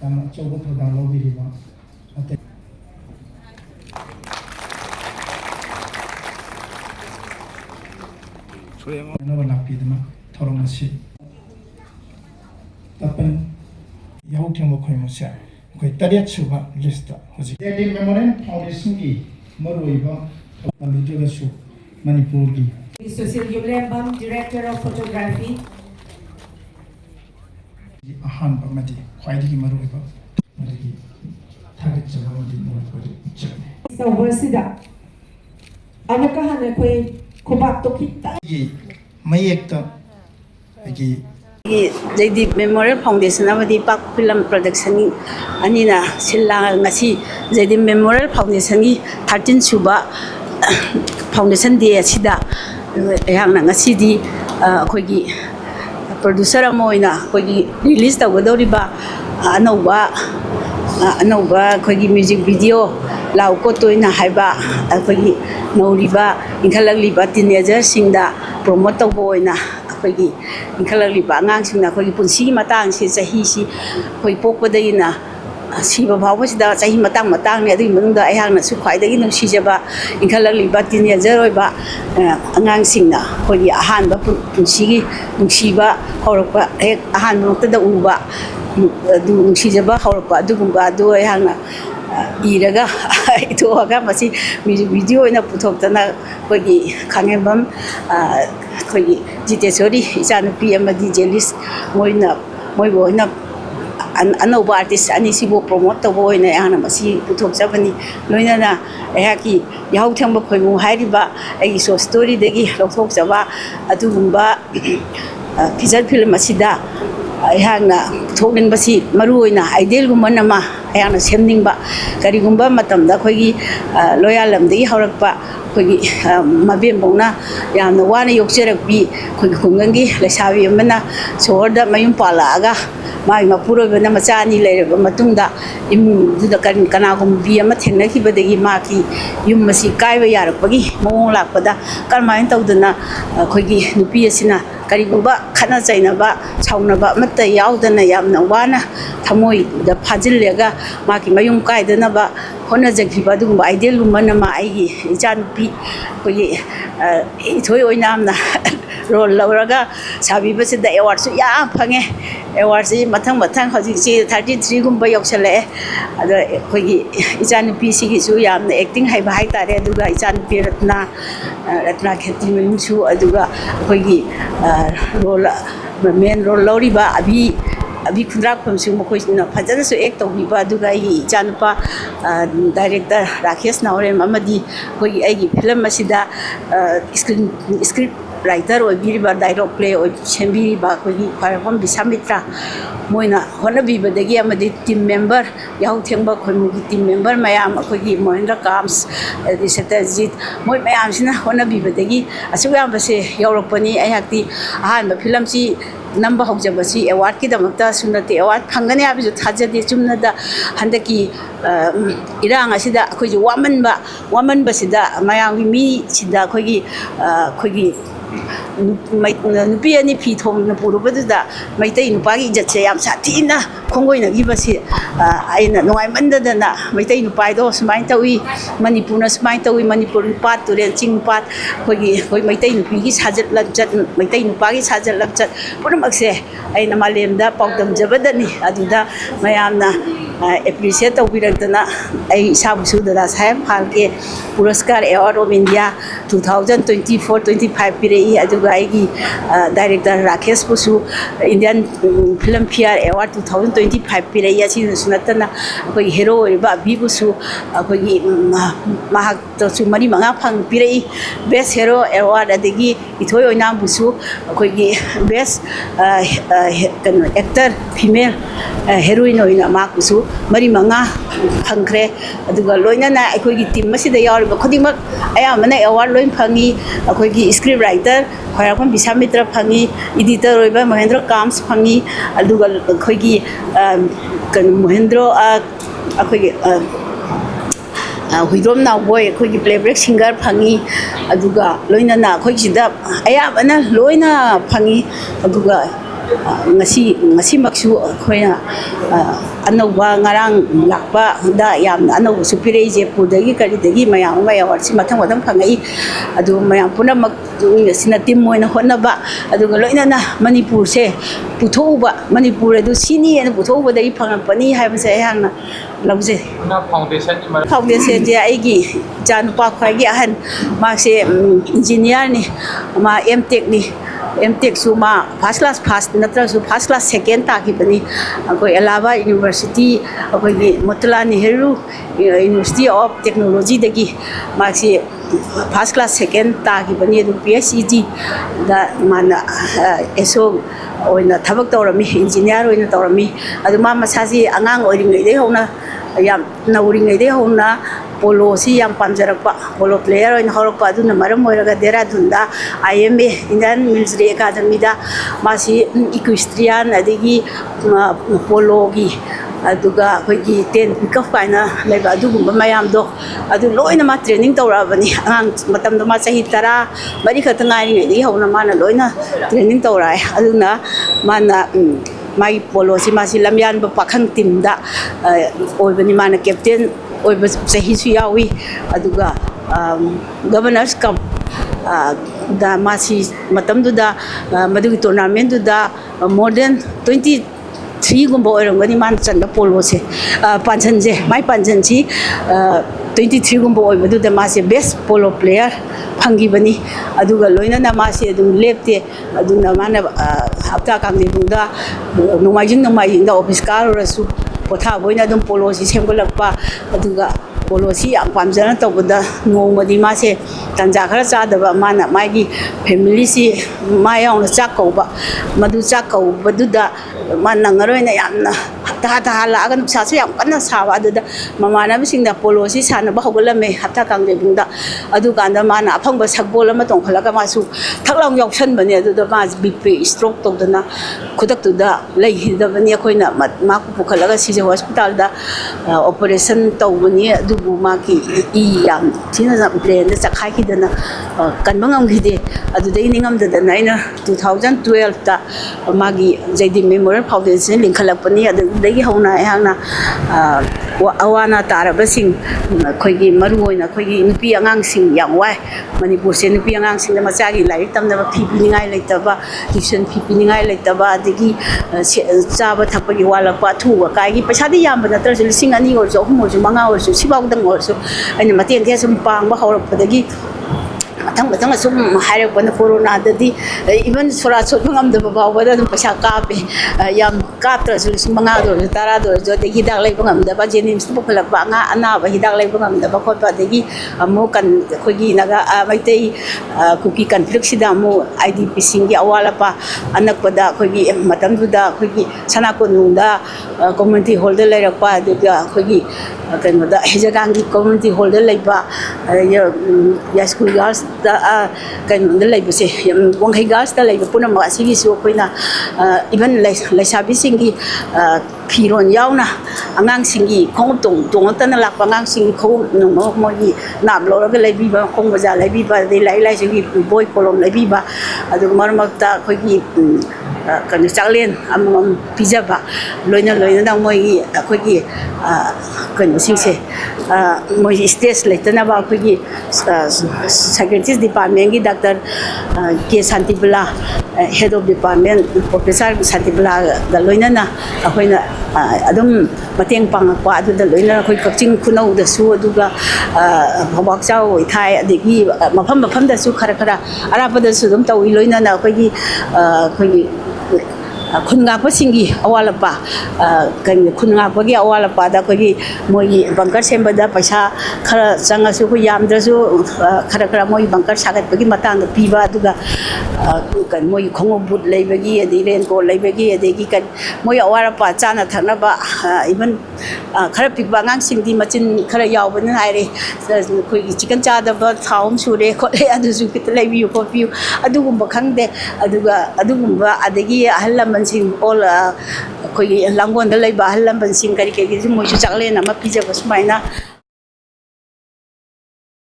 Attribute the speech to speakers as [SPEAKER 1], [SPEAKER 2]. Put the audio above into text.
[SPEAKER 1] yamna chobo thadang lobiriba ate soyama na lakpidma thoromasi tapan yahu thengbo khoimose koi tariat suba lista hoji Jaideep Memorial Foundation ki maruiba video su Manipur ki
[SPEAKER 2] Social Yulembam, Director of Photography.
[SPEAKER 1] Ahan Bamadi, Quaidi Maruiba, Madi, Target Jamadi Murpuri,
[SPEAKER 2] So, Versida Amakahan, Kobak Tokita
[SPEAKER 1] Mayekta,
[SPEAKER 3] Jaideep Memorial Foundation amadi Pak Film Production anina silang ngasi Jaideep Memorial Foundation gi 13 suba Foundation Day asida yang ngasi di khoigi producer amoina khoigi release tawdoriba anauba khoigi music video lau ko toina haiba khoigi noriba inkhalagliba teenager singda promote tawboina khoigi inkhalagliba angang singna khoigi punsi matang si sahi si khoi pokpadayina siba bawasida sahi matang ne adi mungda ayang na su khwaidagi nungsijaba inkhalagliba teenager oiba angang singna khoigi ahan ba punsi nungsiba horokpa ek ahan nokta uba du nungsijaba horokpa dugumba du ayang na iraga itoga masi music video ina puthokdana khoigi khangembam khoigi jitesori ichanupi amadi jelis moina moiboina anauba artist ani sibo promote toboina yana masi puthokjabani loinana ehaki yahau thangba khoimu hairiba ai so story degi lokthokjaba adugumba feature film asida ayana thoknin basi maruoina ideal gumana ma ayana semningba karigumba matamda khoigi loyalam degi haurakpa khoigi mabem bongna yamna wana yokcherakpi khoigi khungangi lesabi amana sohorda mayum palaga mai mapuro bena machani leireba matungda imduda kanagum bi ama thengnakibadagi maki yum masi kaiba yarakpagi mong lakpada karmain tawdana khoigi nupi asina karigumba khana chainaba chaunaba matta yaudana yamna wana thamoi da phajillega maki mayum kaidanaba hona jakhiba dugumba ideal gumana ma aigi ichanupi khoigi ithoi oinamna role lauraga sabi basida award su ya phange award si mathang hoji si 33 gumba yoksale ada khoigi ichanupi sigi su yamna acting haiba haitare aduga ichanupi ratna kheti mim su aduga khoigi role main role lauriba abi khundrak phamsu mokhoina phajana su act tawbiba aduga ai ichanupa director Rakesh Naurem amadi khoigi ai film asida script writer or biriba dialogue play or chembi ba khogi kharapam bisamitra moina honabi badagi amadi team member yahu thengba khoimugi team member mayam khogi Mohendra Kams Satajit moi mayam sina honabi badagi asugam base yauropani ayakti ahan ba film si number hojabasi award ki damakta sunate award phangani abisu thajadi chumnada handaki irang asida khoji waman ba sida mayam mi sida khogi nupi ani phi thom na purubada maitai nupagi jatse yam sathina khongoina gibasi aina nongai mandadana maitai nupai do smain tawi Manipur na smain tawi Manipur pat turen ching pat khoi maitai nupi gi sajat lajat maitai nupagi sajat lajat punamakse aina malemda pawdam jabadani aduda mayamna appreciate tawbiratana ai sabusu dada sahab phalke puraskar award of India 2024-25 pire aduga aigi director Rakesh Pusu Indian Film Fare Award 2025 pire asi sunatana koi hero ba bibusu koi mahak to sumari manga phang pire best hero award adigi ithoi oina busu koi best actor female heroine oina makusu mari manga phangkhre aduga loinana akhoi team masida yawriba khodimak ayamana award loin phangi akhoi script writer khayakon bisamitra phangi editor oiba Mohendra Kams phangi aduga akhoi Mohendra akhoi huidrom na boy akhoi playback singer phangi aduga loinana akhoi sida ayamana loina phangi aduga ngasimaksu khoina anauba ngarang lakpa da yam anau supirei je pudagi kari dagi mayam award si mathang phangai adu mayam puna mak sina team moina honna ba adu loina na Manipur se puthoba Manipur adu sini en puthoba dai phangapani hai ba se hangna lamse
[SPEAKER 4] na
[SPEAKER 3] foundation je aigi janupa khwagi ahan ma se engineer ni ma mtech ni MTech suma first class natra su first class second ta ki bani ko Alaba University ko gi Motilal Nehru University of Technology dagi maxi first class second ta ki bani du PhD da mana eso oina thabak tawrami engineer oina tawrami adu ma masaji angang oring dei hona yam nauring dei hona polo si yang pamjarakpa polo player in horokpa aduna maram oiraga Dehradun da IMA Indian Military Academy da masi equestrian adigi polo gi aduga khoi 10 pickup kaina leba adugumba mayam do adu loina ma training tawrabani angang matam do ma sahi tara bari khata ngai ngai di hona mana loina training tawrai aduna mana mai polo si masi lamyan ba pakhang team da oibani mana captain oiba sahi su yawi aduga governors cup da masi matam du da madu tournament du da more than 23 gumba oirangani man chanda polo se panchan je mai panchan chi 23 gumba oiba du da masi best polo player phangi bani aduga loina na masi adum lepte aduna mana hapta kamde buda nomajing da office car rasu potha boina dum polo si semgolakpa aduga polo si am pamjana tawda nomadi ma se tanja khara chadaba mana magi family si mayang chakauba madu chakauba duda mana ngaroina yamna ta hala agan sa se yam kana sawa duda mamana bising da polo si sana ba hogolame hapta kangde bunda adu kanda mana aphangba sakbol ama tongkhalaga masu thaklang yoksan bani aduda ma bp stroke tawdana khudak tuda lei hidabani khoina ma ku pukhalaga si hospital da operation tawbani adubu ma ki I yam thina za brain da chakhai kidana kanbangam gide adudai ningam da naina 2012 ta magi Jaideep Memorial Foundation linkhalakpani adudai hona hangna awana tarabasing khoigi maruoina khoigi nupi angang sing yangwai Manipur se nupi angang sing da machagi lai tamna ba phi piningai leitaba tuition phi piningai leitaba adigi chaba thapagi wala pa thu wa kai gi paisa di yam bana tar lising ani or jo hum or jo manga or jo sibau dang or so ani maten the sum pang ba hawrak padagi matang sum haire bana corona dadi even sura so ngam da ba ba da paisa ka pe yam ka tra so lising manga do tara do jo de hidak lai ngam da ba jenim stu pokhala ba nga ana ba hidak lai ngam da ba khot ba degi amo kan khogi naga maitei kuki conflict sida mo IDP singi awala pa anak pada khogi matam du da khogi sana ko nu da community hall da lai rakpa da khogi kan da hejagang community hall da lai ba ya school girls da kan da lai bse wanghai girls da lai puna ma sigi so koina even lai sabi singi phiron yauna angang singi khong tong tan lak angang singi kho no mo gi nam lo ga lai bi ba khong ba ja lai bi ba dei lai singi boy kolom lai bi ba adu marmak ta khogi kan chaklen amam pijaba loina na moi khogi kan singse moi stage leitana ba khogi secretary department gi doctor ke santibula head of department professor santibula ga loina na akoina adum mateng pangakwa aduda loina khoi kakching khunau da su aduga bhabak chau ithai adegi mafam da su khara arapa da su dum tawi loina na khogi khunga pa singi awala pa kan khunga pa gi awala pa da ko gi moi bunker semba da paisa khara changa su ko yam da su khara moi bunker sagat pa gi matang da piba aduga kan moi khongo but leiba gi adi ren ko leiba gi adi gi kan moi awara pa chana thana ba even khara pikba ngang sing di machin khara yaw ban haire ko gi chicken cha da ba thaum sure ko le adu su kit leibi ko piu adugumba khangde adugumba adagi ahallaman sing all koi langgon da leiba ahallaman sing kari ke gi moi chu chakle na ma pija basmaina